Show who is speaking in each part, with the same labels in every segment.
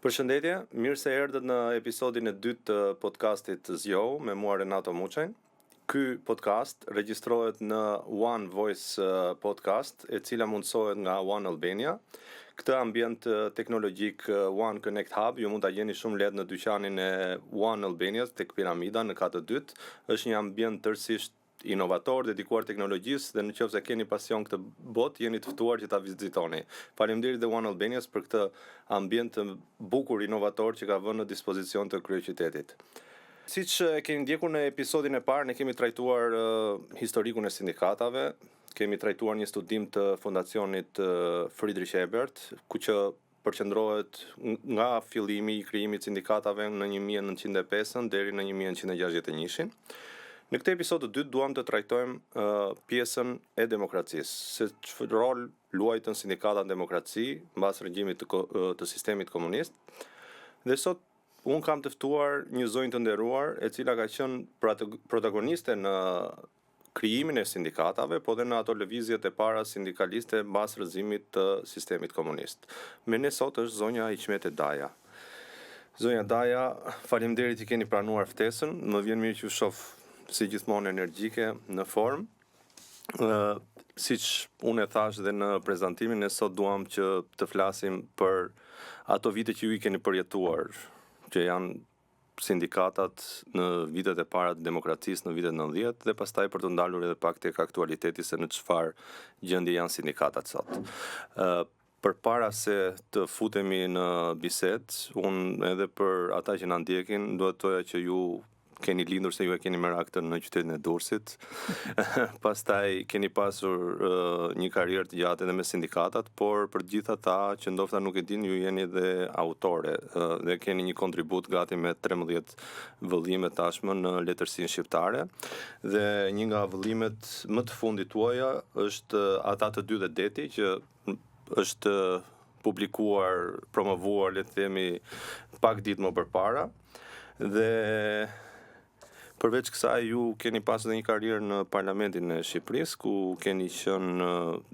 Speaker 1: Përshëndetje, mirë se erdhët në episodin e dytë të podcastit Zgjohu me mua Renato Muçajn. Ky podcast regjistrohet në One Voice podcast, e cila mundësohet nga One Albania. Këtë ambient teknologjik One Connect Hub ju mund ta gjeni shumë lehtë në dyqanin e One Albania tek Piramida në katë të dytë. Është një ambient tërësisht inovator, dedikuar teknologjisë, dhe nëse keni pasion këtë botë, jeni të ftuar që ta vizitoni. Faleminderit dhe One Albanias për këtë ambient të bukur inovator që ka vënë në dispozicion të kryeqytetit. Siç e keni ndjekur në episodin e parë, ne kemi trajtuar historikun e sindikatave, kemi trajtuar një studim të fondacionit Friedrich Ebert, ku që përqendrohet nga fillimi i krijimit të sindikatave në 1905 deri në 1961. Në këtë episod të dytë duam të trajtojmë pjesën e demokracisë, se çfarë rol luajtën sindikatat në demokraci mbas regjimit të sistemit komunist. Dhe sot unë kam të ftuar një zonjë të nderuar, e cila ka qenë protagoniste në krijimin e sindikatave, po dhe në ato lëvizjet e para sindikaliste mbas rrëzimit të sistemit komunist. Me ne sot është zonja Iqmete Daja. Zonja Daja, faleminderit që keni pranuar ftesën, më vjen mirë që ju shoh si gjithmonë energjike në formë. Siç unë e thash dhe në prezantimin, ne sot duam që të flasim për ato vite që ju i keni përjetuar, që janë sindikatat në vitet e para të demokracisë në vitet 90, dhe pastaj për të ndalur edhe pak tek aktualiteti se në çfarë gjendje janë sindikatat sot. Përpara se të futemi në bisedë, unë edhe për ata që na ndjekin, duhet të thoja që ju keni lindur se ju e keni meraktën në qytetin e Durrësit. Pastaj keni pasur një karrierë të gjatë edhe me sindikatat, por për gjithë ata që ndoshta nuk e dinë, ju jeni dhe autore dhe keni një kontribut gati me 13 vëllime tashmë në letërsinë shqiptare. Dhe një nga vëllimet më të fundit tuaja është Ata të dy dhe deti, që është publikuar, promovuar, le të themi, pak ditë më përpara. Dhe përveç kësaj, ju keni pasur edhe një karrierë në Parlamentin e Shqipërisë, ku keni qenë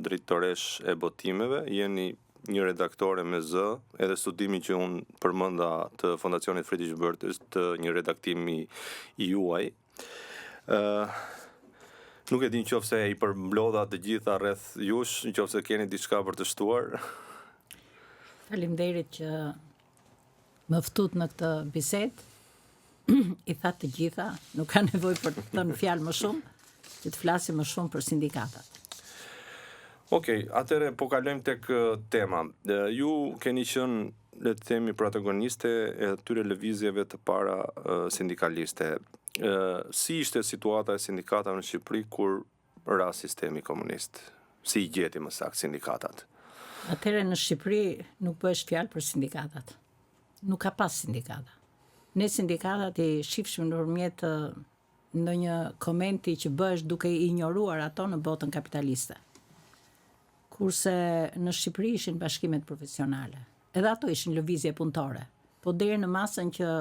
Speaker 1: drejtoresh e botimeve, jeni një redaktore me zë, edhe studimi që unë përmenda të Fondacionit Friedrich Ebert është një redaktim i juaj. Nuk e di nëse i përmblodha të gjitha rreth jush, nëse keni diçka për të shtuar.
Speaker 2: Faleminderit që më ftut në këtë bisedë. I tha të gjitha, nuk ka nevojë për të thënë fjalë më shumë, që të flasim më shumë për sindikatat.
Speaker 1: Okej, atëherë po kalojmë tek tema. Ju keni qenë, le të themi, protagoniste e atyre lëvizjeve të para sindikaliste. Si ishte situata e sindikatave në Shqipëri kur ra sistemi komunist? Si i gjeti më saktë sindikatat?
Speaker 2: Atëherë në Shqipëri nuk bëhesh fjalë për sindikatat. Nuk ka pas sindikata. Ne sindikatat i shifshim nëpërmjet ndonjë komenti që bëhesh duke i ignoruar ato në botën kapitaliste. Kurse në Shqipëri ishin bashkimet profesionale. Edhe ato ishin lëvizje punëtore, po deri në masën që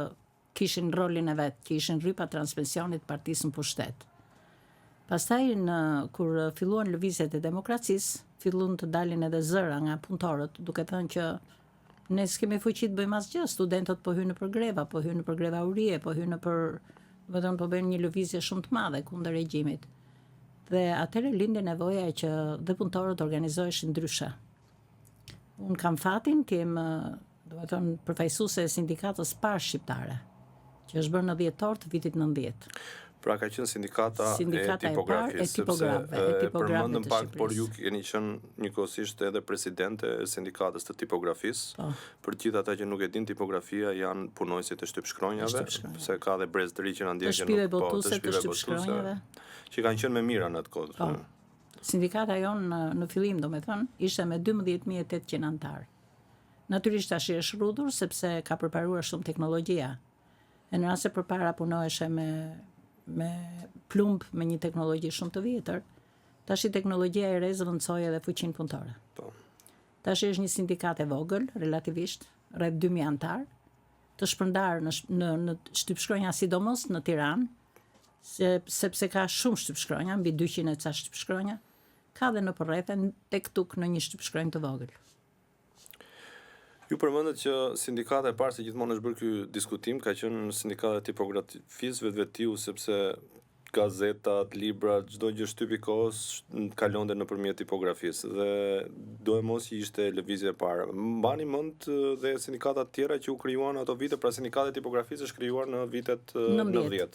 Speaker 2: kishin rolin e vet, që ishin rrypa transpensionit partisë në pushtet. Pastaj kur filluan lëvizjet e demokracisë, filluan të dalin edhe zëra nga punëtorët, duke thënë që ne s'kemi fuqi të bëjmë asgjë, studentët po hynë për greva, po hynë për greva urie, po hynë po bëjnë një lëvizje shumë të madhe kundër regjimit. Dhe atëherë lindi nevoja që dhe punëtorët organizoheshin ndryshe. Unë kam fatin të jem, përfaqësuese e sindikatës parë shqiptare, që është bërë në dhjetor të vitit 90.
Speaker 1: Pra ka qenë sindikata e tipografisë, sepse përmendëm pak, por ju keni qenë njëkohësisht edhe presidente e sindikatës të tipografisë. Për gjithë ata që nuk e din, tipografia janë punojësit e shtypshkronjave, se ka dhe brez të ri që na ndjekin,
Speaker 2: të shpive botuse, të shtypshkronjave,
Speaker 1: që kanë qenë me mira në atë kohë.
Speaker 2: Sindikata jonë në fillim, domethënë, ishte me 12.800 anëtar. Natyrisht tash është rrudhur sepse ka përparuar shumë teknologjia. E në rast se përpara punoheshe me plumb, me një teknologji shumë të vjetër, tash teknologjia e re zëvendësoi edhe fuqinë punëtore. Tash është një sindikat e vogël, relativisht, rreth 2000 anëtar, të shpërndar në shtypshkronja, sidomos në Tiranë, sepse ka shumë shtypshkronja, mbi 200 e ca shtypshkronja, ka dhe në përrethën tek tuk në një shtypshkronjë të vogël.
Speaker 1: Ju përmendet që sindikata e parë se gjithmonë është bërë ky diskutim ka qenë sindikata e tipografisë vetvetiu sepse gazetat, librat, çdo gjë shtypi kohës kalonte nëpërmjet tipografisë dhe do e mos ishte lëvizje e parë. Mbani mend dhe sindikata të tjera që u krijuan ato vite, pra sindikata e tipografisë është krijuar në vitet 90.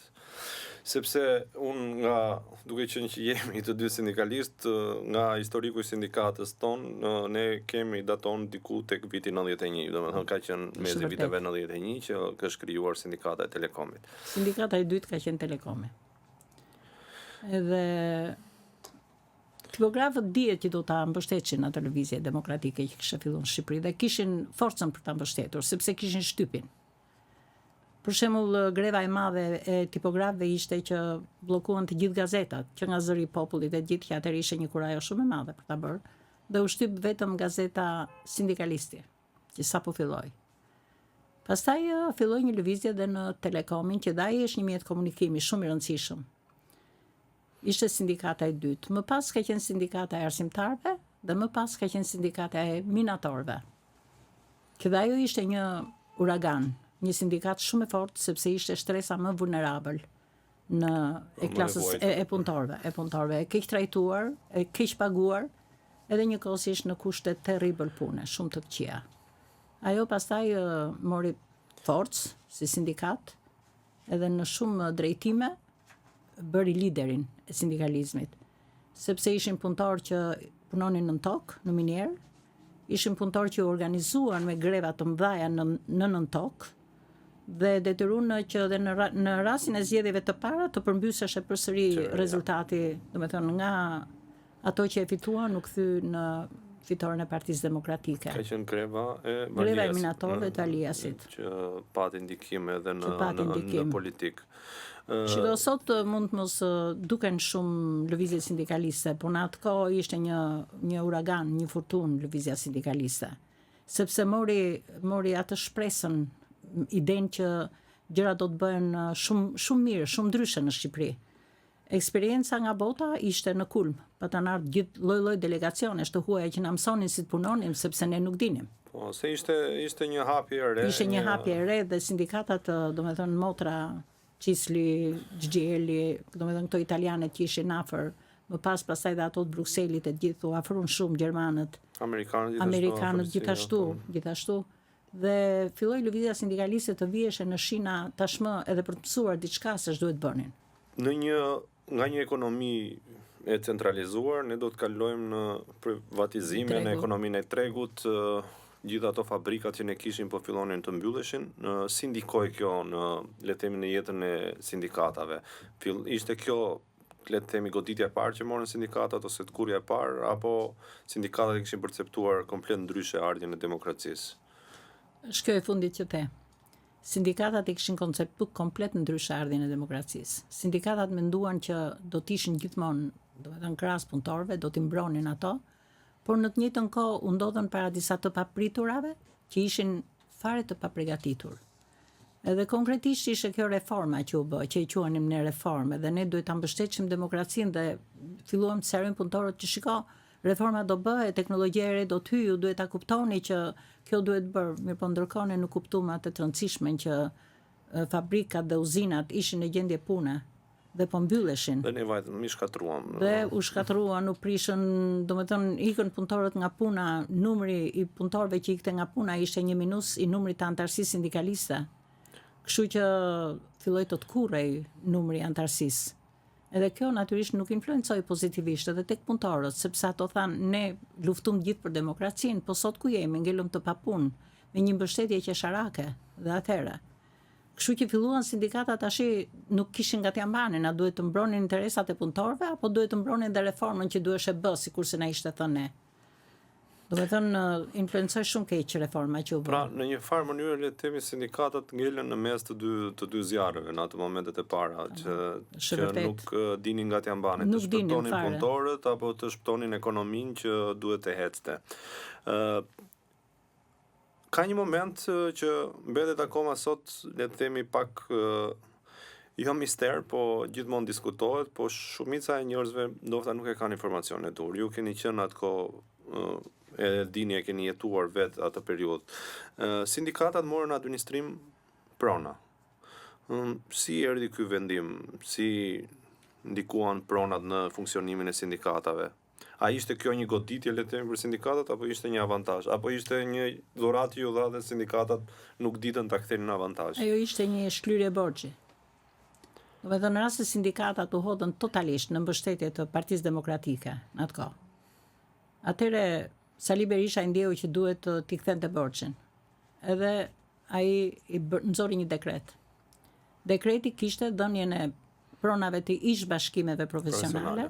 Speaker 1: Sepse unë nga duke qenë që jemi të dy sindikalistë, nga historiku i sindikatës tonë, ne kemi daton diku tek viti 91, domethënë ka qenë mezi viteve 91 që është krijuar sindikata e Telekomit.
Speaker 2: Sindikata e dytë ka qenë Telekomi. Edhe tipografët dihet që do ta mbështeteshin atë lëvizje demokratike që kishte filluar në Shqipëri dhe kishin forcën për ta mbështetur, sepse kishin shtypin. Për shembull, greva e madhe e tipografëve ishte që bllokuan të gjithë gazetat, që nga zëri i popullit e gjithë që atëherë ishte një kurajo shumë e madhe për ta bërë, dhe u shtyp vetëm gazeta Sindikalisti, që sapo filloi. Pastaj filloi një lëvizje edhe në Telekomin, që ai është një mjet komunikimi shumë i rëndësishëm. Ishte sindikata e dytë. Më pas ka qenë sindikata e arsimtarëve dhe më pas ka qenë sindikata e minatorëve. Që dhe ajo ishte një uragan, një sindikat shumë e fortë sepse ishte shtresa më vulnerabël në klasës e punëtorëve, e keq trajtuar, e keq paguar, edhe njëkohësisht në kushte terrible pune, shumë të këqija. Ajo pastaj mori forcë si sindikat, edhe në shumë drejtime bëri liderin e sindikalizmit, sepse ishin punëtorë që punonin në tokë, në minierë, ishin punëtorë që organizuan me greva të mëdha në nën tokë, dhe detyruan që edhe në rastin e zgjedhjeve të para të përmbyseshe përsëri rezultati, domethënë nga ato që e fituan u kthy në fitoren e Partisë Demokratike.
Speaker 1: Ka qenë greva
Speaker 2: e minatorëve të Aliasit,
Speaker 1: që pati ndikim edhe në politikë.
Speaker 2: Shiko, sot mund të mos duken shumë lëvizje sindikaliste, por në atë kohë ishte një uragan, një furtunë lëvizja sindikaliste, sepse mori atë shpresën, idenë që gjërat do të bëhen shumë mirë, shumë ndryshe në Shqipëri. Eksperienca nga bota ishte në kulm, pa të ardhur gjithë lloj-lloj delegacionesh të huaja që na mësonin si të punonim, sepse ne nuk dinim.
Speaker 1: Po, se ishte një hapje e re.
Speaker 2: Ishte një hapje e re dhe sindikatat, domethënë Motra, Qisli, Xhgjeli, domethënë këto italianet që ishin afër, më pastaj dhe ato të Brukselit e gjithë u afruan shumë gjermanët, amerikanët gjithashtu. Dhe filloi lëvizja sindikaliste të viheshe në shina tashmë edhe për të mësuar diçka se ç'duhet bënin.
Speaker 1: Nga një ekonomi e centralizuar, ne do të kalojmë në privatizime, në ekonominë e tregut, gjithë ato fabrikat që ne kishim po fillonin të mbylleshin, si ndikoi kjo le të themi në jetën e sindikatave. Ishte kjo le të themi goditja e parë që morën sindikatat ose tkurrja e parë, apo sindikatat kishin perceptuar komplet ndryshe ardhjen e demokracisë?
Speaker 2: Është kjo e fundit që the. Sindikatat e kishin konceptu komplet ndryshe ardhjen e demokracisë. Sindikatat menduan që do të ishin gjithmonë, domethënë krahas punëtorëve, do t'i mbronin ato, por në të njëjtën kohë u ndodhen para disa të papriturave që ishin fare të paprigatitur. Edhe konkretisht ishte kjo reforma që u bë, që i quanim ne reformë, dhe ne duhet ta mbështetshim demokracinë dhe filluam të sqarojmë punëtorët që shiko, reforma do bëhet, teknologjia e re do të hyjë, duhet ta kuptoni që kjo duhet bërë, mirë po ndërkohë ne nuk kuptuam atë të rëndësishmen që fabrikat dhe uzinat ishin në gjendje pune dhe po mbylleshin.
Speaker 1: Dhe ne vajtëm i shkatruam.
Speaker 2: Dhe u shkatruan, u prishën, domethënë ikën punëtorët nga puna, numri i punëtorëve që ikte nga puna ishte 1- i numrit të antarësisë sindikaliste. Kështu që filloi të kurrej numri i antarësisë. Edhe kjo natyrisht nuk influencoi pozitivisht edhe tek punëtorët, sepse ato thanë ne luftum gjithë për demokracinë, po sot ku jemi, ngelëm të papunë, me një mbështetje qesharake dhe atëherë. Kështu që filluan sindikatat tash nuk kishin nga t'ja mbanin, a duhet të mbronin interesat e punëtorëve apo duhet të mbronin dhe reformën që duhej bë, sikurse na ishte thënë ne. Domethënë influencoi shumë keq reforma që u bë.
Speaker 1: Pra, në një farë mënyrë le të themi sindikatat ngelen në mes të dy zjarreve në ato momentet e para që nuk dinin nga t'ja mbanin, të shpëtonin punëtorët apo të shpëtonin ekonominë që duhet të ecte. Ka një moment që mbetet akoma sot, le të themi pak jo mister, po gjithmonë diskutohet, po shumica e njerëzve ndoshta nuk e kanë informacionin e dur. Ju keni qenë atko e dini e keni jetuar vetë atë periudhë. Sindikatat morën administrim prona. Si erdhi ky vendim? Si ndikuan pronat në funksionimin e sindikatave? A ishte kjo një goditje le të themi për sindikatat apo ishte një avantazh? Apo ishte një dhuratë që u dha dhe sindikatat nuk ditën ta kthenin në avantazh?
Speaker 2: Ajo ishte një shklyrje borxhi. Do të thënë në rast se sindikatat u hodhën totalisht në mbështetje të Partisë Demokratike në atë kohë. Atëre Sali Berisha i ndjeu që duhet t'i kthente borxhin. Edhe ai i nxori një dekret. Dekreti kishte dhënien e pronave të ish bashkimeve profesionale,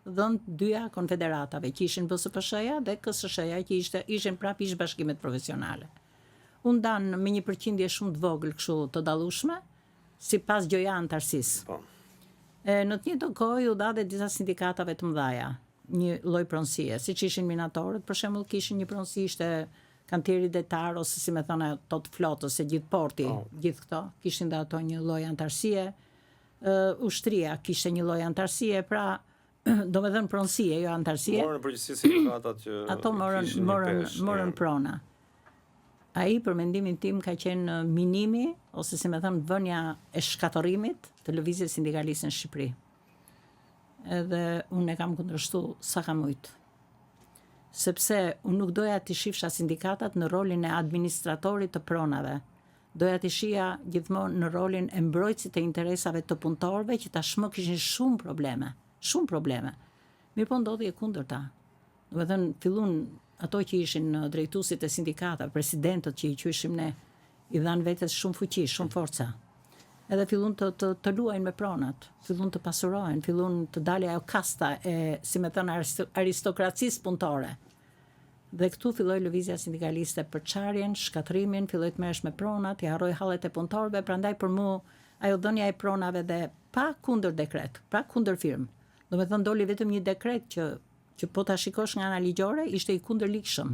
Speaker 2: dhënë dyja konfederatave që ishin BSPSH-ja dhe KSSH-ja që ishin prapë ish bashkimet profesionale. U ndan me një përqindje shumë të vogël kështu të dallueshme, sipas gjoja antarësisë. Në të njëjtën kohë u dha dhe disa sindikatave të mëdha një lloj pronësie, siç ishin minatorët, për shembull kishin një pronësi ishte kantieri detar ose si më thonë ato të flotës se gjithë porti, gjithë këto kishin dhe ato një lloj antarësie. Ushtria kishte një lloj antarësie, pra domethënë pronësie, jo antarësie.
Speaker 1: Morën përgjithësi sindikatat që
Speaker 2: ato morën prona. Ai për mendimin tim ka qenë minimi ose si më thënë vënia e shkatërimit të lëvizjes sindikaliste në Shqipëri. Edhe unë e kam kundërshtuar sa kam ujt. Sepse unë nuk doja të shifsha sindikatat në rolin e administratorit të pronave. Doja të shija gjithmonë në rolin e mbrojtësit të interesave të punëtorëve që tashmë kishin shumë probleme. Mirëpo ndodhi e kundërta. Do të thënë fillun ato që ishin drejtuesit e sindikatave, presidentët që i quajshim ne, i dhanë vetes shumë fuqi, shumë forca. Edhe fillun të luajnë me pronat, fillun të pasurohen, fillun të dalë ajo kasta e, si më thënë, aristokracisë punëtore. Dhe këtu filloi lëvizja sindikaliste për çarjen, shkatrimin, filloi të merresh me pronat, i harroi hallet e punëtorëve, prandaj për mua ajo dhënia e pronave dhe pa kundër dekret, pa kundër firmë. Do të thënë doli vetëm një dekret që po ta shikosh nga ana ligjore ishte i kundërligjshëm,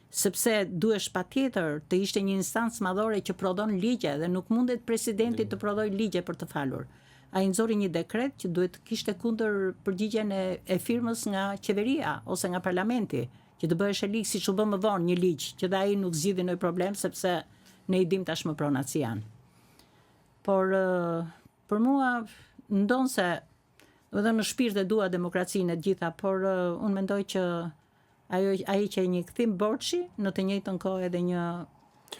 Speaker 2: sepse duhesh patjetër të ishte një instancë madhore që prodhon ligje dhe nuk mundet presidenti të prodhojë ligje për të falur. Ai nxori një dekret që duhet kishte kundër përgjigjen e firmës nga qeveria ose nga parlamenti, që të bëhesh e ligj siç u bë më vonë një ligj, që dhe ai nuk zgjidhi ndonjë problem sepse ne i dim tashmë pronat si janë. Por për mua ndonse do të në shpirt e dua demokracinë e gjitha, por unë mendoj që ai që një kthim borxhi në të njëjtën kohë edhe një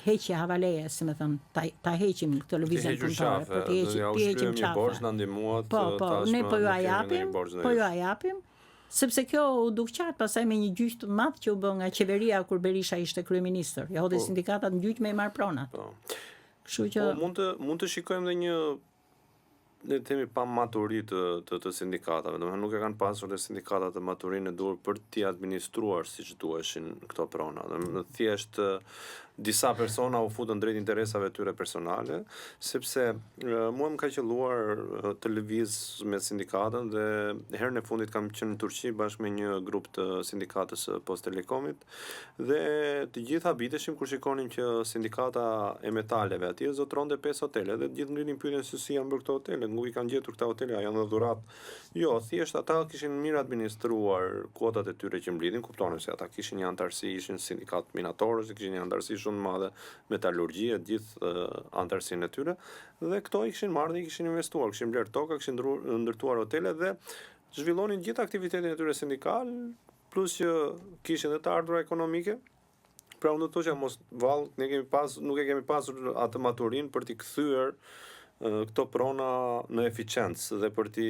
Speaker 2: heqje havaleje, si më thon, ta heqim këtë lëvizje punëtore, për të heqim
Speaker 1: një borxh na ndihmuat
Speaker 2: ne po ju japim, sepse kjo u duk qartë pastaj me një gjyq të madh që u bë nga qeveria kur Berisha ishte kryeministër. Ja hodhi sindikatat në gjyq me i marr pronat. Kështu që
Speaker 1: mund të shikojmë edhe një ne themi pa maturi të sindikatave, domethënë nuk e kanë pasur dhe sindikatat të maturinë e dur për t'i administruar siç duheshin këto prona. Domethënë thjesht disa persona u futën drejt interesave tyre personale, sepse mua më ka qelluar të lëviz me sindikatën dhe herën e fundit kam qenë në Turqi bashkë me një grup të sindikatës së Post Telekomit dhe të gjithë habiteshim kur shikonim që sindikata e metaleve atje zotronte 5 hotele dhe gjithë ngrinim pyetjen se si janë bërë këto hotele, nuk i kanë gjetur këta hotele, janë në dhuratë. Jo, thjesht ata kishin mirë administruar kuotat e tyre që mblidhin, kuptonin se ata kishin një antarësi, ishin sindikat minatorësh, kishin një antarësi shumë madhe metalurgji e gjithë antarësinë e tyre dhe këto i kishin marrë dhe i kishin investuar, kishin bler toka, kishin ndërtuar hotele dhe zhvillonin gjithë aktivitetin e tyre sindikal, plus që kishin edhe të ardhura ekonomike. Pra unë do të thoshja mos vallë, nuk e kemi pasur atë maturinë për t'i kthyer këto prona në eficiencë dhe për ti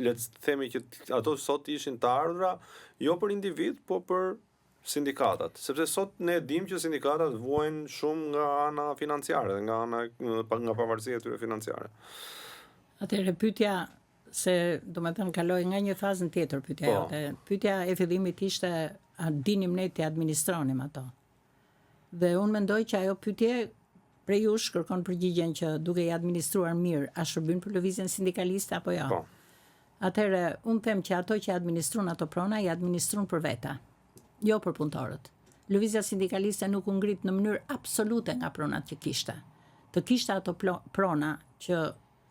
Speaker 1: le të themi që ato sot ishin të ardhura jo për individ, po për sindikatat, sepse sot ne dim që sindikatat vuajnë shumë nga ana financiare, nga pavarësia e tyre financiare.
Speaker 2: Atëherë pyetja se domethënë kaloi nga një fazë në tjetër pyetja jote. Pyetja e fillimit ishte a dinim ne të administronim ato. Dhe unë mendoj që ajo pyetje prej jush kërkon përgjigjen që duke i administruar mirë, a shërbyn për lëvizjen sindikaliste apo jo?
Speaker 1: Po.
Speaker 2: Atëherë unë them që ato që administrojnë ato prona i administrojnë për veta, jo për punëtorët. Lëvizja sindikaliste nuk u ngrit në mënyrë absolute nga pronat që kishte. Të kishte ato prona që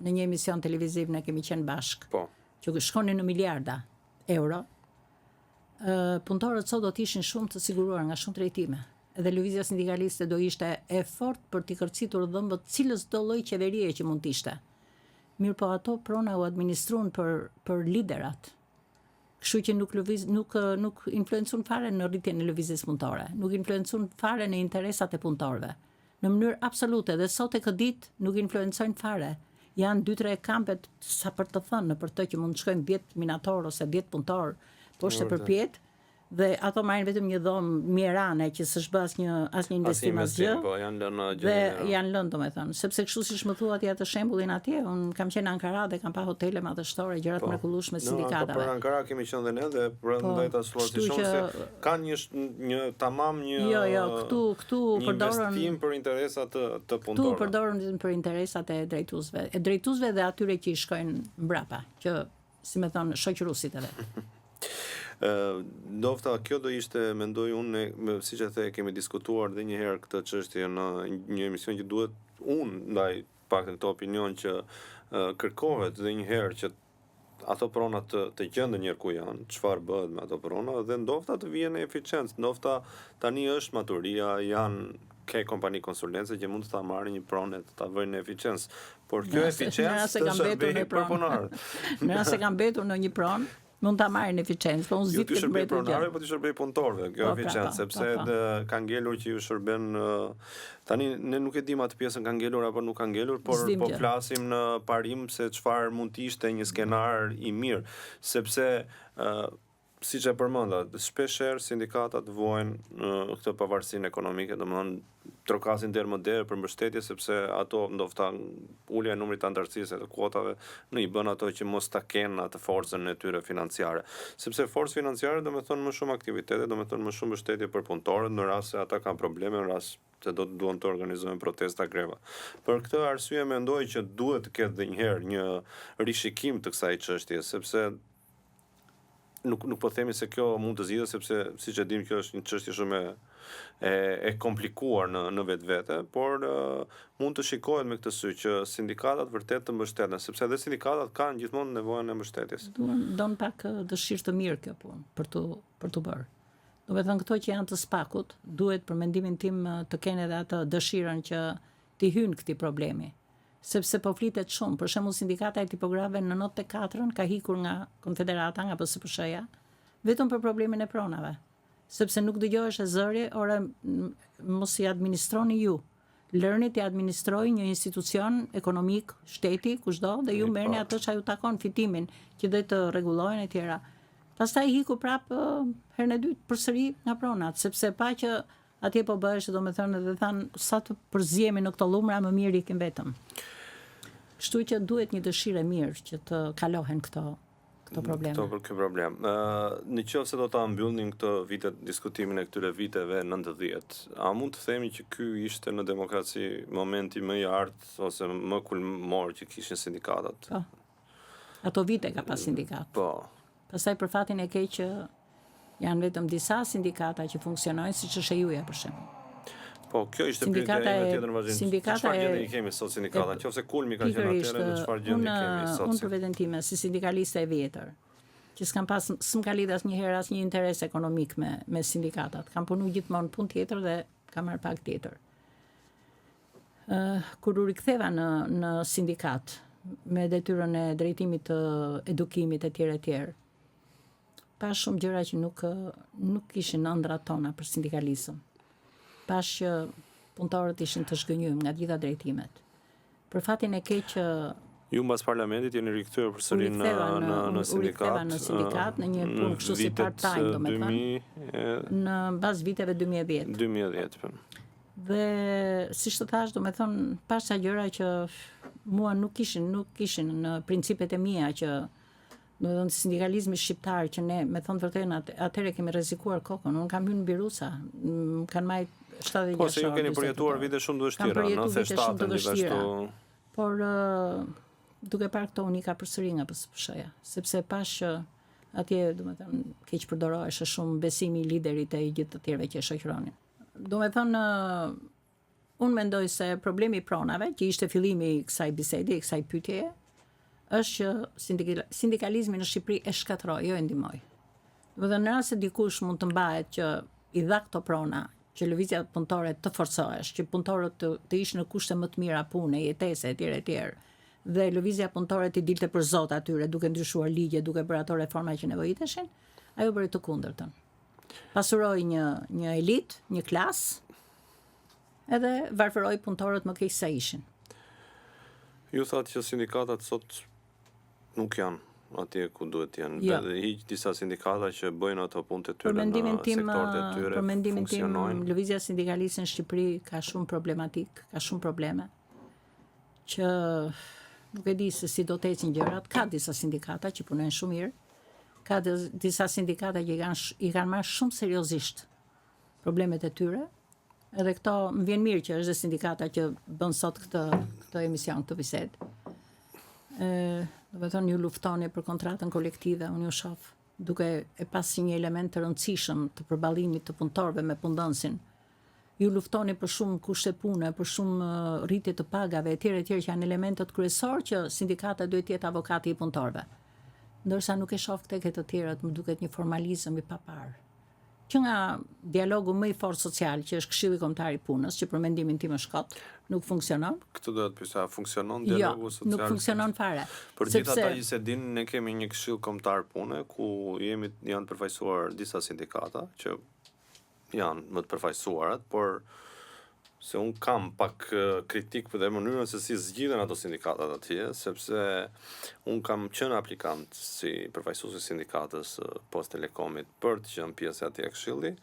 Speaker 2: në një emision televiziv ne kemi qenë bashkë,
Speaker 1: Po.
Speaker 2: që shkonin në miliarda euro, punëtorët sot do të ishin shumë të siguruar nga shumë drejtime. Edhe lëvizja sindikaliste do ishte e fortë për t'i kërcitur dhëmbët cilës do lloj qeverie që mund të ishte. Mirë po ato prona u administruan për liderat. Kështu që nuk influencon fare në rritjen e lëvizjes punëtore, nuk influencon fare në interesat e punëtorëve. Në mënyrë absolute dhe sot e këtë ditë nuk influencojnë fare. Janë 2-3 kampet sa për të thënë në për të që mund të shkojnë 10 minator ose 10 punëtor poshtë përpjet. Dhe ato marrin vetëm një dhomë mjerane që s'është bë asnjë investim asgjë.
Speaker 1: Po janë lënë gjë.
Speaker 2: Dhe janë lënë domethënë, sepse kështu siç më thua ti atë shembullin atje, un kam qenë në Ankara dhe kam pa hotele madhështore, gjëra të mrekullueshme sindikatave.
Speaker 1: Po për Ankara kemi qenë dhe ne dhe prandaj ta shfaqsim se kanë një tamam një
Speaker 2: këtu përdoren
Speaker 1: investim për interesat të punëtorëve.
Speaker 2: Këtu përdoren për interesat e drejtuesve dhe atyre që i shkojnë mbrapa, që si më thon shoqëruesit edhe.
Speaker 1: Ndofta kjo do ishte, mendoj unë, siç e the, kemi diskutuar edhe një herë këtë çështje në një emision që duhet unë ndaj paktën këtë opinion që kërkohet edhe një herë që ato prona të gjenden njërë ku janë, çfarë bëhet me ato prona dhe ndofta të vijnë në eficiencë. Ndofta tani është maturia, ke kompani konsulence që mund të ta marrin një pronë të ta vëjnë në eficiencë. Por kjo eficiencë të shërbejë për punëtorët.
Speaker 2: Në rast se ka mbetur në një pronë, mund ta marrin eficiencë, po unë zgjidh të
Speaker 1: shërbej pronarëve, po të shërbej punëtorëve, kjo eficiencë, sepse ka ngelur që ju shërben tani ne nuk e dim atë pjesën ka ngelur apo nuk ka ngelur, por po flasim në parim se çfarë mund të ishte një skenar i mirë, sepse siç e përmenda, shpeshherë sindikatat vuajnë këtë pavarësinë ekonomike, domethënë trokasin der më der për mbështetje sepse ato ndofta ulja e numrit të antarësisë të kuotave në i bën ato që mos ta kenë atë forcën e tyre financiare. Sepse forcë financiare do të thonë më shumë aktivitete, do të thonë më shumë mbështetje për punëtorët në rast se ata kanë probleme, në rast se do të duan të organizojnë protesta, greva. Për këtë arsye mendoj që duhet të ketë edhe një herë një rishikim të kësaj çështje, sepse nuk po themi se kjo mund të zgjidhet sepse siç e dim kjo është një çështje shumë e komplikuar në vetvete, por mund të shikohet me këtë sy që sindikatat vërtet të mbështeten, sepse edhe sindikatat kanë gjithmonë nevojën e mbështetjes.
Speaker 2: Don pak dëshirë të mirë kjo punë për të bërë. Do të thënë këto që janë të spakut, duhet për mendimin tim të kenë edhe atë dëshirën që t'i hynë këtij problemi. Sepse po flitet shumë, për shembull sindikata e tipografëve në 94-ën ka hikur nga Konfederata, nga BSPSH-ja, vetëm për problemin e pronave. Sepse nuk dëgjohesh e zëri, ora mos i administroni ju. Lërni të administrojë një institucion ekonomik, shteti, kushdo, dhe ju merrni atë që ju takon fitimin, që dhe të rregullojnë e tjera. Pastaj hiku prap herën e dytë përsëri nga pronat, sepse pa që atje po bëhesh, domethënë dhe thanë sa të përzihemi në këto lumra më mirë ikim vetëm. Kështu që duhet një dëshirë mirë që të kalohen këto probleme.
Speaker 1: Kjo problem. Në qoftë se do ta mbyllnim këtë diskutimin e këtyre viteve 90, a mund të themi që ky ishte në demokraci momenti më i artë ose më kulmor që kishin sindikatat?
Speaker 2: Po. Ato vite ka pas sindikat.
Speaker 1: Po.
Speaker 2: Pastaj për fatin e keq që janë vetëm disa sindikata që funksionojnë siç është e juja për shembull.
Speaker 1: Po, kjo ishte pyetja tjetër në vazhdim. Çfarë gjendje i kemi sot sindikata? Nëse kulmi ka qenë atëherë, në çfarë gjendje kemi sot?
Speaker 2: Unë për veten time si sindikaliste e vjetër, që s'm ka lidhur asnjëherë asnjë interes ekonomik me sindikatat. Kam punuar gjithmonë punë tjetër dhe kam marrë pak tjetër. Kur u riktheva në sindikat me detyrën e drejtimit të edukimit e tjerë, pa shumë gjëra që nuk ishin ëndrat tona për sindikalizëm. Pash që punëtorët ishin të zhgënjur nga gjitha drejtimet. Për fatin e keq që
Speaker 1: ju mbas parlamentit jeni rikthyer përsëri në sindikat.
Speaker 2: Në sindikat në një punë kështu si part-time, domethënë. Në bazë viteve 2010.
Speaker 1: 2010 po.
Speaker 2: Dhe siç të thash, domethënë pas sa gjëra që mua nuk kishin në principet e mia që domethënë sindikalizmi shqiptar që ne me thënë vërtetën atëherë kemi rrezikuar kokën. Unë kam hyrë në Birusa, kanë marrë 76
Speaker 1: Po se ju keni përjetuar vite shumë të vështira, 97 gjithashtu.
Speaker 2: Por duke parë këto unika përsëri nga BSPSH-ja, sepse pash atje domethënë keq përdorohesh shumë besimi i liderit e gjithë të tjerëve që e shoqëronin. Domethënë unë mendoj se problemi i pronave, që ishte fillimi i kësaj bisede, i kësaj pyetjeje, është që sindikalizmi në Shqipëri e shkatroi, jo e ndihmoi. Dhe në rast se dikush mund të mbahet që i dha këto prona, që lëvizja punëtore të forcohesh, që punëtorët të ishë në kushte më të mira pune, jetese, etj. Dhe lëvizja punëtore të dilte për zot atyre, duke ndryshuar ligje, duke bërë ato reforma që nevojiteshin, ajo bëri të kundërtën. Pasuroi një elit, një klas, edhe varfëroi punëtorët më keq sa ishin.
Speaker 1: Ju thatë që sindikatat sot nuk janë atje ku duhet janë.
Speaker 2: Jo.
Speaker 1: Dhe hiq disa sindikata që bëjnë ato punët e tyre në sektorët e tyre.
Speaker 2: Për mendimin tim,
Speaker 1: funksionojnë.
Speaker 2: lëvizja sindikaliste në Shqipëri ka shumë problematik, ka shumë probleme, që nuk e di se si do të ecin gjërat. Ka disa sindikata që punojnë shumë mirë, ka disa sindikata që i kanë marrë shumë seriozisht problemet e tyre, edhe këto më vjen mirë që është dhe sindikata që bën sot këtë emision, këtë bisedë. Do të thonë ju luftoni për kontratën kolektive, unë ju shoh duke e pas si një element të rëndësishëm të përballimit të punëtorëve me punëdhënësin. Ju luftoni për shumë kushte pune, për shumë rritje të pagave etj. Që janë elementet kryesor që sindikata duhet të jetë avokati i punëtorëve. Ndërsa nuk e shoh tek të tjerët, më duket një formalizëm i papar. Që nga dialogu më i fortë social, që është Këshilli Kombëtar i Punës, që për mendimin tim është kot, nuk funksionon.
Speaker 1: Këtë do të pyesja, funksionon dialogu social?
Speaker 2: Jo, nuk funksionon fare.
Speaker 1: Për gjithë ata që se din, ne kemi një Këshill Kombëtar Pune ku janë përfaqësuar disa sindikata që janë më të përfaqësuarat, por se unë kam pak kritik për dhe mënyrën se si zgjidhen ato sindikatat atje, sepse unë kam qenë aplikant si përfaqësues i sindikatës Post Telekomit për të qenë pjesë e atij këshilli,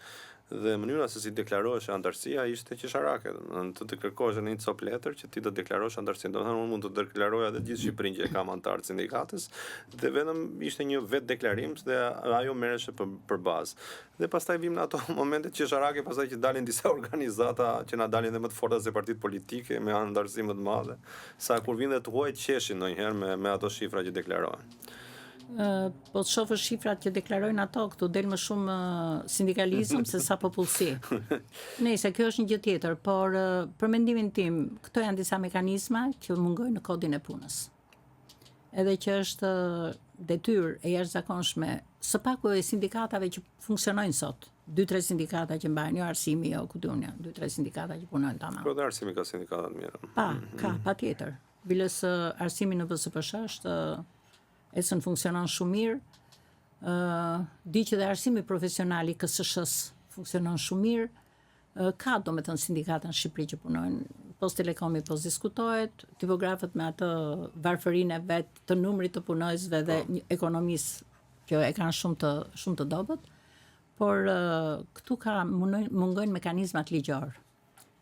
Speaker 1: dhe mënyra se si deklarohesh antarësia ishte qesharake. Të kërkohesh në një cop letër që ti do deklarosh antarësinë. Domethënë unë mund të deklaroja edhe gjithë Shqipërinë që e kam antar të sindikatës, dhe vetëm ishte një vetë deklarim dhe ajo merreshe për bazë. Dhe pastaj vim në ato momente qesharake, pastaj që dalin disa organizata që na dalin edhe më të forta se partitë politike me antarësi më të madhe, sa kur vinë dhe të huaj qeshin ndonjëherë me ato shifra që deklarohen.
Speaker 2: Po të shofësh shifrat që deklarojnë ato, këtu del më shumë sindikalizëm se sa popullsi. Nëse kjo është një gjë tjetër, por për mendimin tim, këto janë disa mekanizma që mungojnë në kodin e punës. Edhe që është detyrë e jashtëzakonshme së paku e sindikatave që funksionojnë sot. 2-3 sindikata që mbajnë, jo Arsimi, jo ku duan, 2-3 sindikata që punojnë tamam.
Speaker 1: Po dhe Arsimi ka sindikata të mira.
Speaker 2: Ka patjetër. Bilës Arsimi në VSPSH është esën funksionon shumë mirë, di që dhe arsimi profesional i KSSH-s funksionon shumë mirë, ka do me thënë sindikata në Shqipëri që punojnë, Post Telekomi po diskutohet, tipografët me atë varfërinë e vetë të numrit të punojësve dhe ekonomisë që e kanë shumë të dobët, por këtu mungojnë mekanizmat ligjor.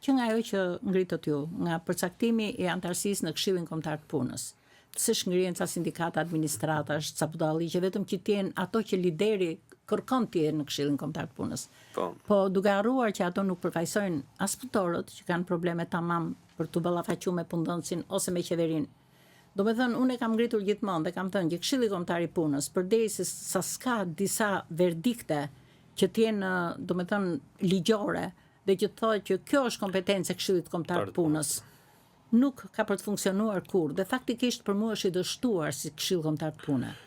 Speaker 2: Që nga ajo që ngritët ju, nga përcaktimi i antarësisë në Këshillin Kombëtar të Punës, se shngrihen ca sindikata administratash, ca budalli që vetëm që t'jen ato që lideri kërkon t'jen në Këshillin Kombëtar të Punës. Po duke harruar që ato nuk përfaqësojnë as punëtorët që kanë probleme tamam për t'u ballafaquar me punëdhënësin ose me qeverinë. Do me thënë, unë e kam ngritur gjithmonë dhe kam thënë që Këshilli Kombëtar i Punës, përderisa sa ska disa verdikte që t'jen, do me thënë, ligjore dhe që thotë që kjo është kompetencë e Këshillit Kombëtar të Punës, nuk ka për të funksionuar kur, dhe faktikisht për mua është i dështuar si Këshill Kombëtar të Punës.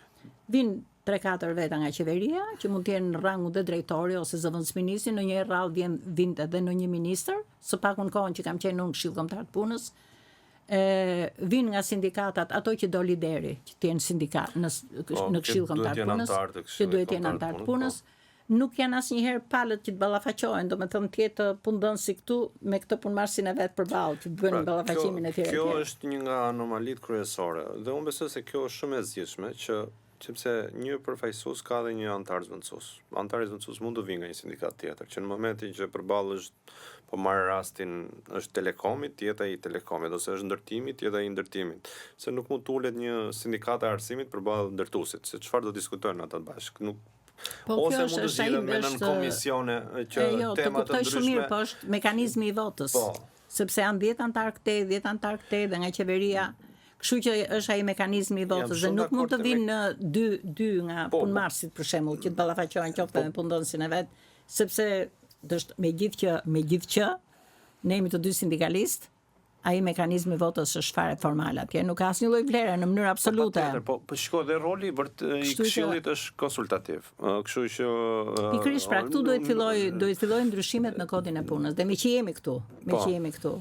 Speaker 2: Vinë 3-4 veta nga qeveria, që mund të jenë në rangu dhe drejtori ose zëvendësministri, në një rrallë vjen edhe në një ministër, së pakun kohën që kam qenë në Këshill Kombëtar të Punës, vinë nga sindikatat ato që do lideri, që të jenë sindikat në Këshill Kombëtar të Punës, që duhet jenë antar të punës. Nuk janë asnjëherë palët që të ballafaqohen, do me thënë tjetë punëdhënësi këtu me këtë punëmarrësinë e vet përballë, që bëjnë ballafaqimin e tyre.
Speaker 1: Kjo është një nga anomalitë kryesore, dhe unë besoj se kjo është shumë e zgjidhshme që sepse një përfaqësues ka dhe një antar zëvendësues. Antari zëvendësues mund të vinë nga një sindikat tjetër, që në momentin që përballë po marr rastin është Telekomi, tjetra i Telekomit, ose është ndërtimi, tjetra i ndërtimit. Se nuk mund të ulet një sindikat e arsimit përballë ndërtuesit, se çfarë do diskutojnë ata bashkë. Ose mund të zgjidhen me nën komisione që tema të ndryshme.
Speaker 2: Shumë mirë, po është mekanizmi i votës. Sepse janë 10 antar këtej, 10 antar këtej dhe nga qeveria. Kështu që është ai mekanizmi i votës dhe nuk mund të vinë në dy nga punëmarrësit për shembull që të ballafaqohen qoftë me punëdhënësin e vet, sepse megjithqë ne jemi të dy sindikalistë, ai mekanizmi votës është fare formal atje, nuk ka asnjë lloj vlere në mënyrë absolute.
Speaker 1: Po shiko, dhe roli i këshillit është konsultativ. Kështu që
Speaker 2: pikërisht pra këtu duhet filloj ndryshimet në kodin e punës. Dhe me që jemi këtu,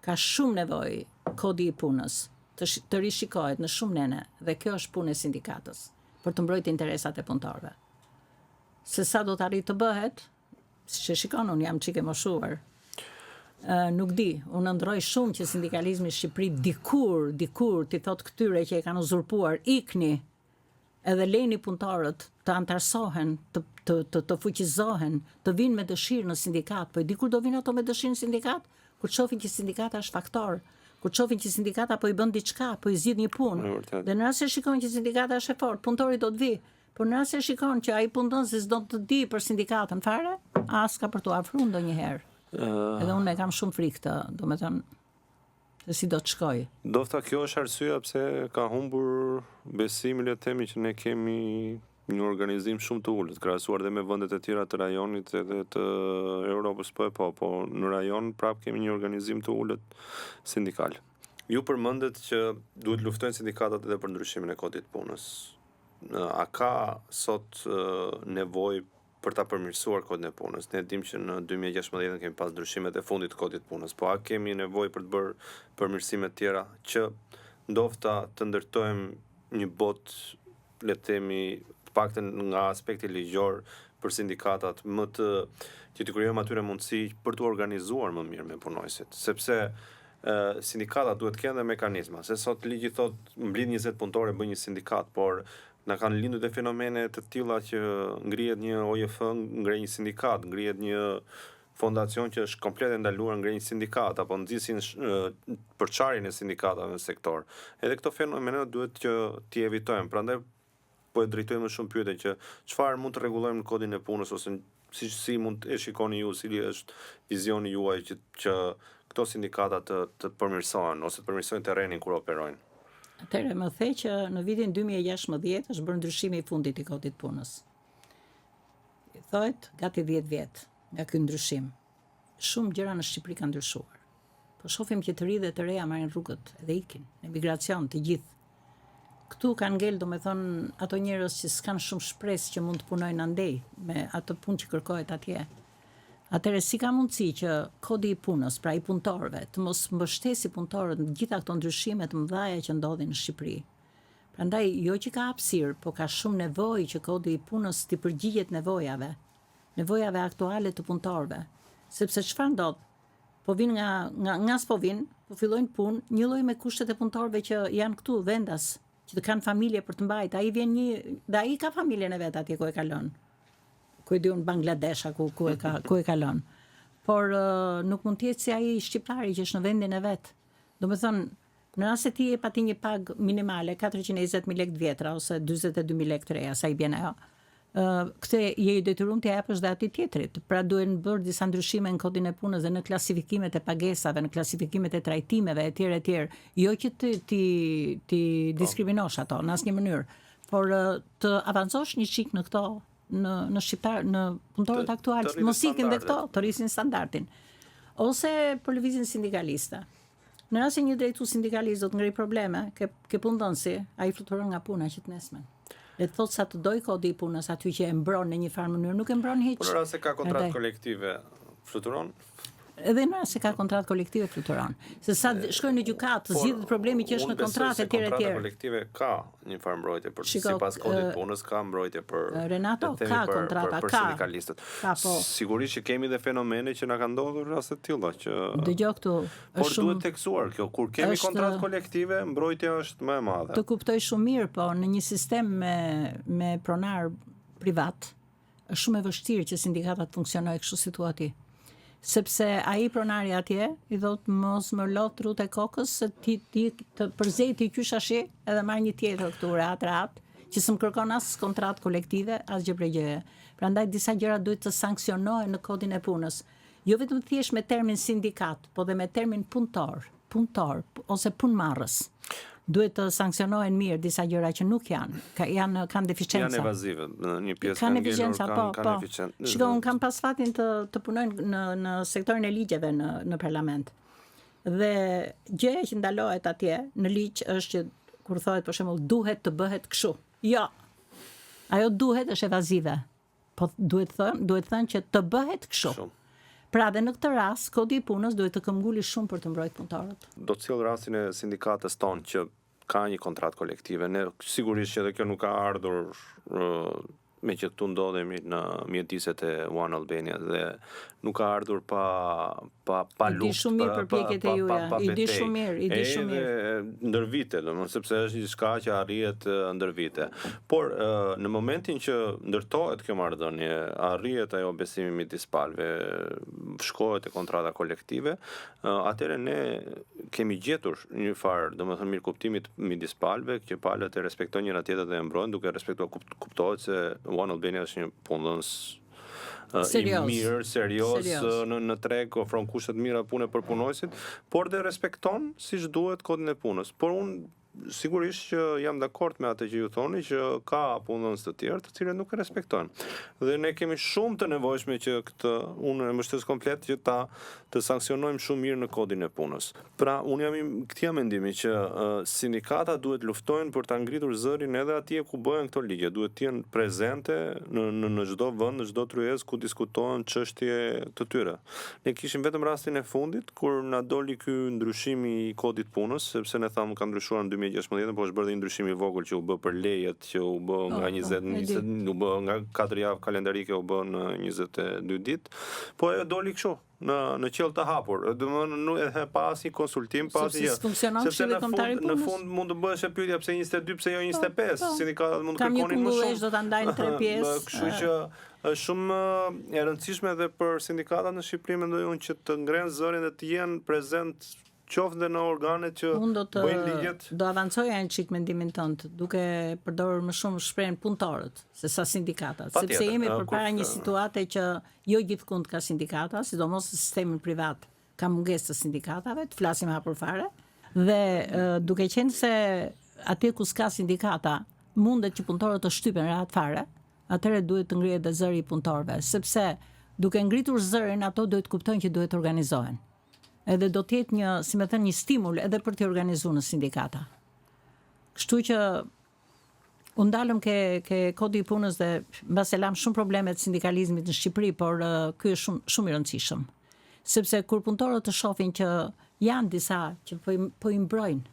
Speaker 2: ka shumë nevojë kodi i punës të rishikohet në shumë nene, dhe kjo është punë e sindikatës për të mbrojtur interesat e punëtorëve. Se sa do të arrijë të bëhet, siç e shikon, unë jam çike moshuar. Nuk di, unë ndroj shumë që sindikalizmi i Shqipërisë dikur ti thot këtyre që e kanë uzurpuar, ikni edhe lejni punëtorët të antarësohen, të fuqizohen, të vinë me dëshirë në sindikat, po dikur do vinë ato me dëshirë në sindikat, kur të shohin që sindikata është faktor, kur të shohin që sindikata po i bën diçka, po i zgjidh një punë. Dhe në rast se shikojnë që sindikata është e fortë, punëtori do të vi. Por në rast se shikojnë që ai punëdhënës s'do të di për sindikatën fare, as ka për të afruar ndonjëherë. Edhe unë e kam shumë frikë se si do të shkoj.
Speaker 1: Dofta kjo është arsyeja pse ka humbur besimin, le të themi, që ne kemi një organizim shumë të ulët, krahasuar dhe me vendet e tjera të rajonit edhe të Europës, po në rajon prap kemi një organizim të ulët sindikal. Ju përmendet që duhet luftojnë sindikatat edhe për ndryshimin e kodit punës. A ka sot nevojë për ta përmirësuar kodin e punës? Ne dim që në 2016 kemi pas ndryshimet e fundit të kodit punës, po a kemi nevojë për të bërë përmirësime të tjera që ndofta të ndërtojmë një botë, le të themi, paktën nga aspekti ligjor për sindikatat që të krijojmë atyre mundësi për të organizuar më mirë me punojësit, sepse sindikatat duhet të kenë dhe mekanizma. Se sot ligji thot mbledh 20 punëtorë bën një sindikat, por na kanë lindur dhe fenomene të tilla që ngrihet një OJF, ngrej një sindikat, ngrihet një fondacion që është komplet e ndaluar, ngrej një sindikat, apo nxisin përçarjen e sindikatave në sektor. Edhe këto fenomene duhet që t'i evitojmë. Prandaj po e drejtojmë shumë pyetje që çfarë mund të rregullojmë në kodin e punës, ose si mund e shikoni ju, cili është vizioni juaj që këto sindikata të përmirësohen ose të përmirësojnë terrenin kur operojnë.
Speaker 2: Atëherë më the që në vitin 2016 është bërë ndryshimi i fundit i kodit punës. Thohet gati 10 vjet nga ky ndryshim. Shumë gjëra në Shqipëri kanë ndryshuar. Po shohim që të ri dhe të reja marrin rrugët dhe ikin, në migracion të gjithë. Këtu kanë ngel, domethënë, ato njerëz që s'kan shumë shpresë që mund të punojnë andej me atë punë që kërkohet atje. Atëherë si ka mundësi që kodi i punës, pra i punëtorëve, të mos mbështesi punëtorët në gjitha këto ndryshime të mëdha që ndodhin në Shqipëri. Prandaj jo që ka hapësirë, po ka shumë nevojë që kodi i punës të përgjigjet nevojave aktuale të punëtorëve. Sepse çfarë ndodh? Po vinë nga s'po vinë, po fillojnë punë, një lloj me kushtet e punëtorëve që janë këtu vendas, që të kanë familje për të mbajtur. Ai ka familjen e vet atje ku e kalon. Ku e diun Bangladesh ku e kalon. Por nuk mund të jetë si ai shqiptari që është në vendin e vet. Domethënë, në rast se ti jep atij një pagë minimale 420.000 lekë të vjetra ose 42.000 lekë të reja, sa i bën ajo. Këtë je i detyruar të japësh dhe atij tjetrit. Pra duhen bërë disa ndryshime në kodin e punës dhe në klasifikimet e pagesave, në klasifikimet e trajtimeve etj. Jo që ti diskriminosh ato në asnjë mënyrë, por të avancosh një çik në këto në shqiptar, në punëtorët aktual, mos ikin dhe këto, të rrisin standardin. Ose për lëvizjen sindikaliste. Në rast se një drejtues sindikalist do të ngrej probleme, ke punëdhënësi, ai fluturon nga puna që të nesmen. Le të thotë sa të doj kodi i punës aty që e mbron në një farë mënyrë, nuk e mbron hiç.
Speaker 1: Por në rast se ka kontratë kolektive, fluturon?
Speaker 2: Edhe në rast se ka kontratë kolektive fluturon. Se sa shkojnë në gjykatë, zgjidhet problemi që është në kontratë etj.
Speaker 1: Kontrata kolektive ka një farë mbrojtje për sipas kodit punës, ka mbrojtje për
Speaker 2: Renato, ka kontrata,
Speaker 1: për sindikalistët. Sigurisht që kemi dhe fenomene që na kanë ndodhur raste të tilla që
Speaker 2: dëgjoj këtu.
Speaker 1: Por duhet teksuar kjo, kur kemi kontratë kolektive, mbrojtja është më e madhe.
Speaker 2: Të kuptoj shumë mirë, po në një sistem me pronar privat, është shumë e vështirë që sindikatat funksionojnë kështu si thua ti. Sepse ai pronari atje i thot mos më lot rrut e kokës se ti të përzej ti qyshashi edhe marr një tjetër këtu rehat që s'm kërkon as kontratë kolektive as gjë për gjë. Prandaj disa gjëra duhet të sanksionohen në kodin e punës. Jo vetëm thjesht me termin sindikat, po dhe me termin punëtor ose punëmarrës. Duhet të sanksionohen mirë disa gjëra që nuk kanë deficienca.
Speaker 1: Janë evazive, në një pjesë
Speaker 2: kanë deficienca,
Speaker 1: kanë eficiencë.
Speaker 2: Shikoj, unë kam pas fatin të punoj në sektorin e ligjeve në parlament. Dhe gjëja që ndalohet atje në ligj është që kur thohet për shembull duhet të bëhet kështu. Jo. Ajo duhet është evazive. Po duhet thënë që të bëhet kështu. Pra dhe në këtë rast, kodi i punës duhet të këmbgulli shumë për të mbrojtur punëtorët.
Speaker 1: Do të sjell rastin e sindikatës tonë që ka një kontratë kolektive. Ne sigurisht që edhe kjo nuk ka ardhur me që këtu ndodhemi në mjediset e One Albania dhe nuk ka ardhur pa luftë.
Speaker 2: I di shumë mirë përpjekjet e juaja. I di shumë mirë.
Speaker 1: Ndër vite, sepse është diçka që arrihet ndër vite. Por në momentin që ndërtohet kjo marrëdhënie, arrihet ajo besimi midis palëve, shkohet e kontrata kolektive, atëherë ne kemi gjetur një farë, domethënë mirëkuptimit midis palëve, që palët e respektojnë njëra tjetrën dhe e mbrojnë, duke respektuar kuptohet se One Albania është një punës i mirë, serios në treg, ofron kushte të mira pune për punojësit, por dhe respekton siç duhet kodin e punës. Por unë sigurisht që jam dakord me atë që ju thoni që ka punonjës të tjerë të cilët nuk e respektojnë. Dhe ne kemi shumë të nevojshme që unë e mbështes komplet që të sanksionojmë shumë mirë në kodin e punës. Pra, unë jam këtij mendimi që sindikata duhet luftojnë për ta ngritur zërin edhe atje ku bëhen këto ligje, duhet të jenë prezente në çdo vend, në çdo tryezë ku diskutohen çështje të tyre. Ne kishim vetëm rastin e fundit kur na doli ky ndryshimi i kodit punës, sepse ne thamë ka ndryshuar në 2016, po është bërë dhe një ndryshim i vogël që u bë për lejet, që u bë nga 20, u bë nga 4 javë kalendarike u bë në 22 ditë. Po ajo doli kështu në qell të hapur. Domethënë edhe pa asnjë konsultim, pa asnjë.
Speaker 2: Sepse
Speaker 1: në fund mund të bëhesh e pyetja pse 22, pse jo 25. Sindikatat mund të kërkonin më shumë.
Speaker 2: Do ta ndajnë 3 pjesë.
Speaker 1: Kështu që është shumë e rëndësishme edhe për sindikatat në Shqipëri, mendoj unë, që të ngrenë zërin dhe të jenë prezent qoftë dhe në organet që bëjnë ligjet.
Speaker 2: Do avancoja një çik mendimin tënd, duke përdorur më shumë shprehjen punëtorët se sa sindikatat, sepse jemi përpara një situate që jo gjithkund ka sindikata, sidomos në sistemin privat ka mungesë të sindikatave, të flasim hapur fare, dhe duke qenë se atje ku s'ka sindikata, mundet që punëtorët të shtypen rahat fare, atëherë duhet të ngrihet dhe zëri i punëtorëve, sepse duke ngritur zërin ato duhet kuptojnë që duhet të organizohen. Edhe do të jetë një stimul edhe për të organizuar në sindikata. Kështu që u ndalëm ke kodi i punës dhe mbas e lam shumë probleme të sindikalizmit në Shqipëri, por ky është shumë i rëndësishëm. Sepse kur punëtorët të shohin që janë disa që po i mbrojnë,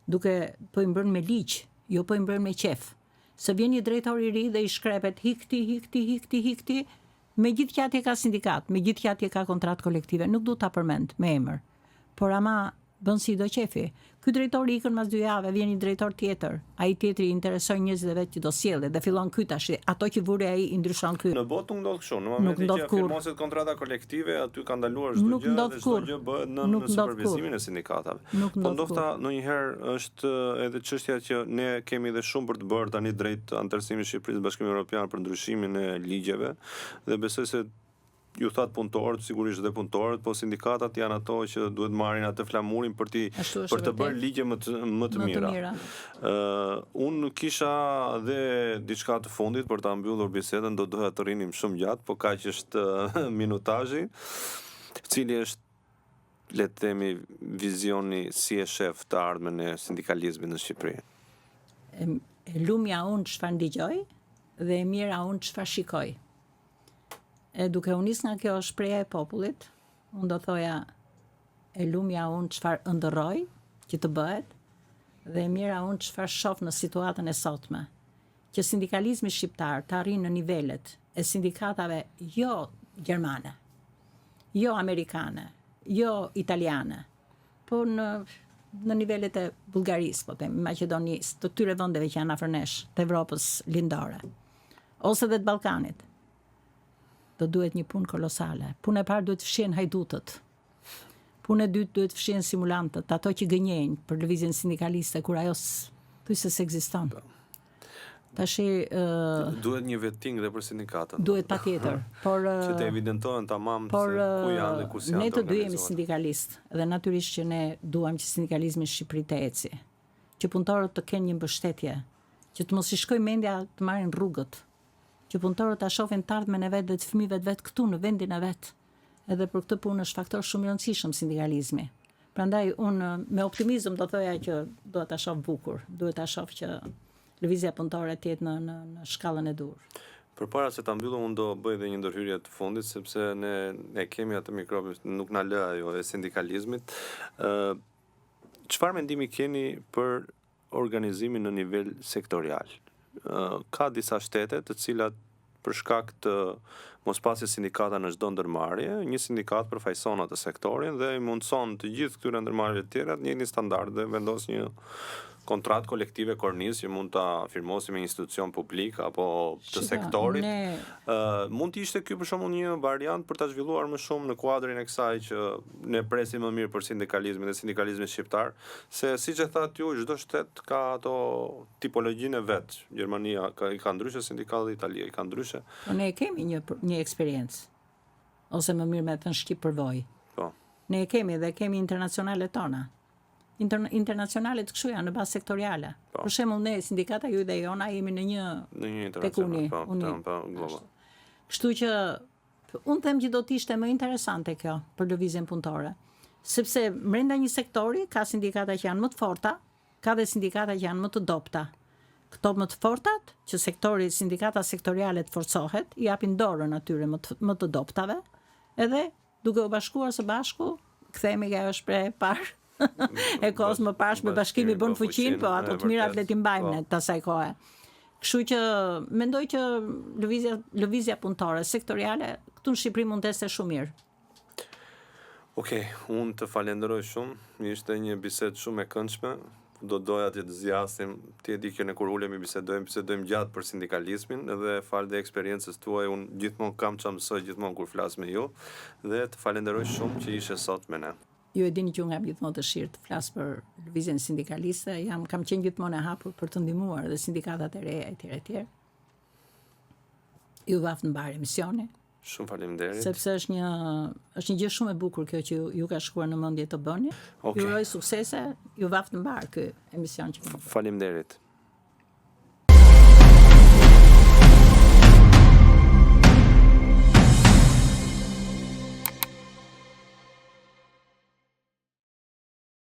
Speaker 2: duke po i mbrojnë me ligj, jo po i mbrojnë me qef. Se vjen një drejtor i ri dhe i shkrepet hikti, me gjithë që atje ka sindikat, me gjithë që atje ka kontratë kolektive, nuk du ta përmend me emër. Por ama bën si do qefi. Ky drejtor i ikën mas 2 javë, vjen një drejtor tjetër. Ai tjetri i interesojnë njerëzit e vet që do sjellë dhe fillon ky tash. Ato që vuri ai i ndryshon ky.
Speaker 1: Në botë nuk ndodh kështu. Në momentin që firmoset kontrata kolektive, aty ka ndaluar çdo gjë dhe çdo gjë bëhet në supervizimin e sindikatave. Po ndoshta ndonjëherë është edhe çështja që ne kemi dhe shumë për të bërë tani drejt anëtarësimit të Shqipërisë në Bashkimin Evropian për ndryshimin e ligjeve dhe besoj se ju that punëtorët, sigurisht dhe punëtorët, po sindikatat janë ato që duhet marrin atë flamurin për të bërë ligje më të mira. Unë kisha dhe diçka të fundit për ta mbyllur bisedën, do doja të rrinim shumë gjatë, po kaq është minutazhi, cili është, le të themi, vizioni si e shef të ardhmen e sindikalizmit në Shqipëri.
Speaker 2: E lumja unë çfarë ndigjoj dhe e mira unë çfarë shikoj. E duke u nis nga kjo shprehje e popullit, unë do thoja e lumja unë çfarë ëndërroj që të bëhet dhe e mira unë çfarë shoh në situatën e sotme. Që sindikalizmi shqiptar të arrijë në nivelet e sindikatave jo gjermane, jo amerikane, jo italiane, po në nivelet e Bullgarisë, po them, Maqedonisë, të këtyre vendeve që janë afër nesh, të Evropës lindore, ose dhe të Ballkanit. Do duhet një punë kolosale. Punë e parë duhet fshihen hajdutët. Punë e dytë duhet fshihen simulantët, ato që gënjejnë për lëvizjen sindikaliste kur ajo thjesht s'ekziston. Tashi
Speaker 1: duhet një vetting dhe për sindikatën.
Speaker 2: Duhet patjetër, por
Speaker 1: që të evidentohen tamam se ku janë dhe ku janë.
Speaker 2: Ne të dy jemi sindikalistë dhe natyrisht që ne duam që sindikalizmi në Shqipëri të eci. Që punëtorët të kenë një mbështetje, që të mos i shkojë mendja të marrin rrugët. Që punëtorët ta shohin të ardhmen e vet dhe të fëmijëve të vet këtu në vendin e vet. Edhe për këtë punë është faktor shumë i rëndësishëm sindikalizmi. Prandaj unë me optimizëm do thoja që duhet ta shoh bukur, duhet ta shoh që lëvizja punëtore të jetë në shkallën e dur.
Speaker 1: Përpara se ta mbyllim, unë do bëj edhe një ndërhyrje të fundit, sepse ne kemi atë mikrobin, nuk na lë ajo e sindikalizmit. Çfarë mendimi keni për organizimin në nivel sektorial? Ka disa shtete të cilat për shkak të mospasjes sindikata në çdo ndërmarrje, një sindikat përfaqëson atë sektorin dhe i mundson të gjithë këtyre ndërmarrjeve të tjera të njëjtin standard dhe vendos një kontratë kolektive kornizë që mund ta firmosi me një institucion publik apo të sektorit. Mund të ishte ky për shembull një variant për ta zhvilluar më shumë në kuadrin e kësaj që ne presim më mirë për sindikalizmin dhe sindikalizmin shqiptar, se siç e thatë ju, çdo shtet ka ato tipologjinë e vet. Gjermania i ka ndryshe sindikalët, Italia i ka ndryshe.
Speaker 2: Po ne kemi një eksperiencë. Ose më mirë me të në shqip përvoj.
Speaker 1: Po.
Speaker 2: Ne kemi dhe kemi internacionale tona. Internacionalet kështu janë në bazë sektoriale.
Speaker 1: Po.
Speaker 2: Për shembull ne sindikata ju dhe jona jemi në një
Speaker 1: internacional, po, global.
Speaker 2: Kështu që unë them që do të ishte më interesante kjo për lëvizjen punëtore, sepse brenda një sektori ka sindikata që janë më të forta, ka dhe sindikata që janë më të dobta. Këto më të fortat, që sindikata sektoriale të forcohet, i japin dorën atyre më të dobtave, edhe duke u bashkuar së bashku, kthehemi nga ajo shprehje e parë. E kohës më parë me bashkimi bën fuqinë, po ato të mirat le t'i mbajmë ne të asaj kohe. Kështu që mendoj që lëvizja punëtore sektoriale këtu në Shqipëri mund të ecë shumë mirë.
Speaker 1: Okej, unë të falenderoj shumë. Ishte një bisedë shumë e këndshme. Do doja që të zgjasim, ti e di që ne kur ulemi bisedojmë gjatë për sindikalizmin dhe fal dhe eksperiencës tuaj, unë gjithmonë kam çfarë mësoj gjithmonë kur flas me ju dhe të falenderoj shumë që ishe sot me ne.
Speaker 2: Ju e dini që unë jam gjithmonë dëshirë të flas për lëvizjen sindikaliste, kam qenë gjithmonë e hapur për të ndihmuar dhe sindikatat e reja etj. Ju vaf në mbar emisioni.
Speaker 1: Shumë faleminderit.
Speaker 2: Sepse është një gjë shumë e bukur kjo që ju ka shkuar në mendje të bëni. Ju uroj suksese, ju vaf në mbar ky emision që
Speaker 1: Faleminderit.